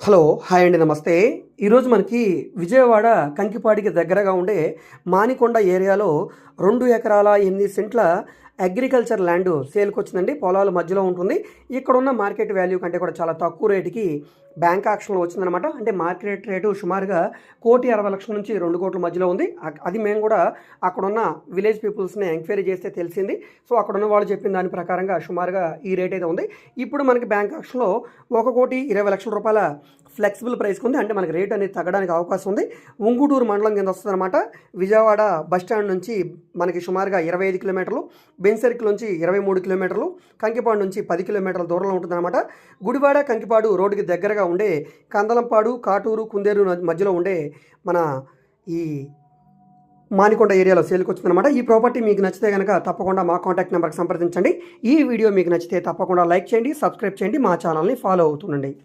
Hello hi అండి నమస్తే. ఈరోజు మనకి విజయవాడ కంకిపాడికి దగ్గరగా ఉండే మానికొండ ఏరియాలో 2 ఎకరాల 8 సెంట్ల అగ్రికల్చర్ ల్యాండ్ సేల్కి వచ్చిందండి. పొలాల మధ్యలో ఉంటుంది. ఇక్కడున్న మార్కెట్ వాల్యూ కంటే కూడా చాలా తక్కువ రేటుకి బ్యాంక్ ఆక్షన్లో వచ్చిందనమాట. అంటే మార్కెట్ రేటు సుమారుగా 1,60,00,000 నుంచి 2 కోట్ల మధ్యలో ఉంది. అది మేము కూడా అక్కడున్న విలేజ్ పీపుల్స్ని ఎంక్వైరీ చేస్తే తెలిసింది. సో అక్కడున్న వాళ్ళు చెప్పిన దాని ప్రకారంగా సుమారుగా ఈ రేట్ అయితే ఉంది. ఇప్పుడు మనకి బ్యాంక్ ఆక్షన్లో 1,20,00,000 రూపాయల ఫ్లెక్సిబుల్ ప్రైస్కి ఉంది. అంటే మనకి రేట్ అనేది తగ్గడానికి అవకాశం ఉంది. ఉంగుటూరు మండలం కింద వస్తుంది అనమాట. విజయవాడ బస్టాండ్ నుంచి మనకి సుమారుగా 25 కిలోమీటర్లు, బెంచ్ సర్కిల్ నుంచి 23 కిలోమీటర్లు, కంకిపాడు నుంచి 10 కిలోమీటర్ల దూరంలో ఉంటుందన్నమాట. గుడివాడ కంకిపాడు రోడ్డుకి దగ్గరగా ఉండే కందలంపాడు, కాటూరు, కుందేరు మధ్యలో ఉండే మన ఈ మానికొండ ఏరియాలో సేల్కి వచ్చిందనమాట. ఈ ప్రాపర్టీ మీకు నచ్చితే కనుక తప్పకుండా మా కాంటాక్ట్ నెంబర్కి సంప్రదించండి. ఈ వీడియో మీకు నచ్చితే తప్పకుండా లైక్ చేయండి, సబ్స్క్రైబ్ చేయండి, మా ఛానల్ని ఫాలో అవుతుండండి.